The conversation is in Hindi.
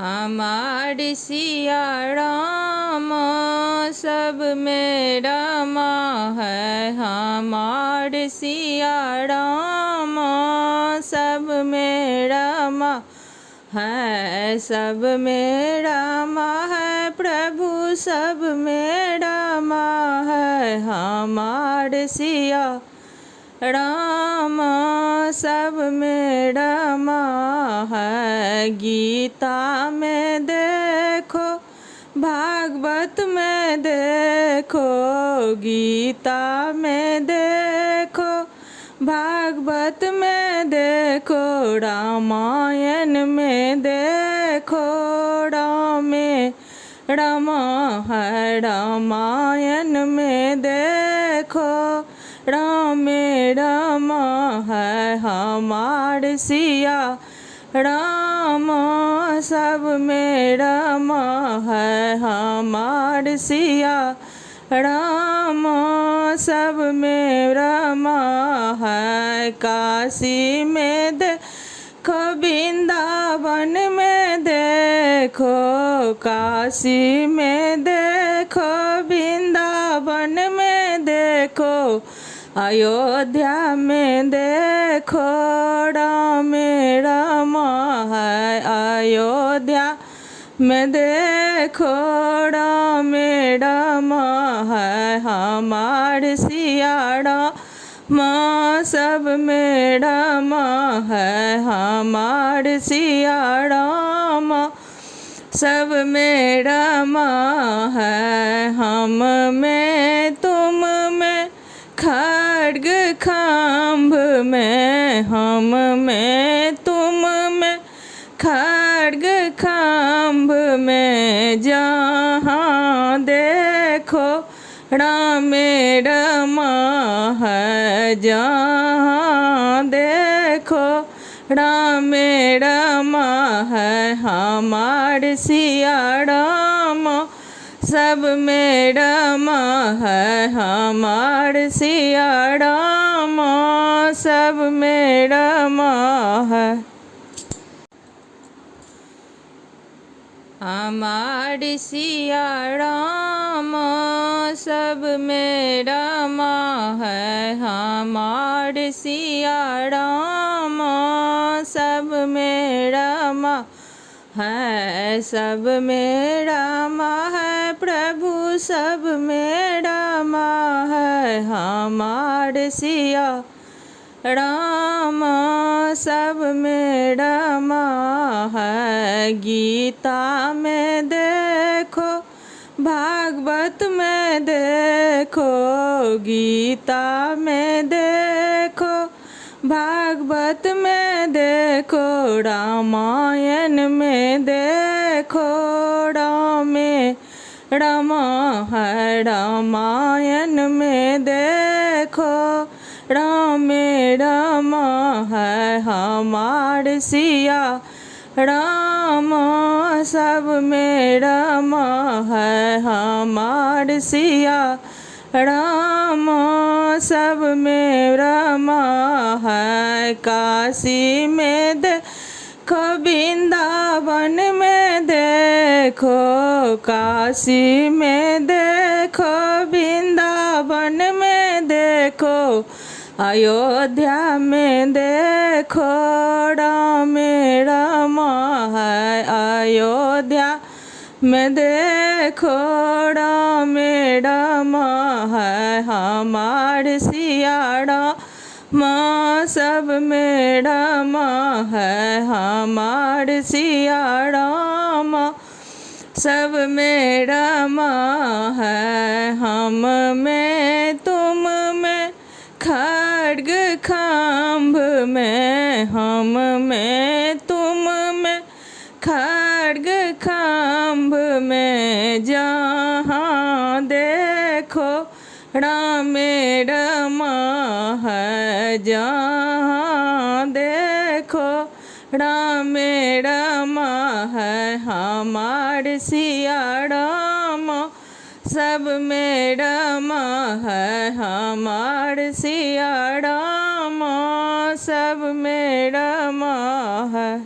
हमार सिया राम सब में रमा है। हमार सिया राम सब में रमा है। सब में रमा है प्रभु सब में रमा है। हमार सिया राम सब में रमा है। गीता में देखो भागवत में देखो, गीता में देखो भागवत में देखो, रामायण में देखो रामे रमा है। रामायण में देखो रामे रमा है। हमार सिया राम सब में रमा है। हमार सिया राम सब में रमा है। काशी में देखो वृंदावन में देखो, काशी में देखो वृंदावन में देखो, अयोध्या में देखो राम रमा है। अयोध्या में देखो राम रमा है। हमार सिया राम सब में रमा है। हमार सिया राम सब में रमा है। हम में तुम में खड्ग खाम्भ में, हम में तुम में खड्ग खाम्भ में, जहाँ देखो राम रमा है। जहाँ देखो राम रमा है। हमार सिया राम सब में रमा है। हमार सिया राम सब में रमा है। हमार सिया राम सब में रमा है। हमार सिया राम सब में रमा है। सब में रमा है प्रभु सब में रमा है। हमार सिया राम सब में रमा है। गीता में देखो भागवत में देखो, गीता में देखो भागवत में देखो, रामायण में देखो रामे रमा है। रामायण में देखो रामे रमा है। हमार सिया राम सब में रमा है। हमार सिया राम सब में रमा है। काशी में देखो वृंदावन में देखो, काशी में देखो वृंदावन में देखो, अयोध्या में देखो राम रमा है। अयोध्या में देखो राम रमा है। हमार सिया राम सब में रमा है। हमार सिया राम सब में रमा है। हम में तुम में खड्ग खाम्भ में, हम में तुम में खड्ग खाम्भ में, जहाँ देखो राम रमा है। जहाँ देखो राम रमा है। हमार सिया राम सब में रमा है। हमार सिया राम सब में रमा है।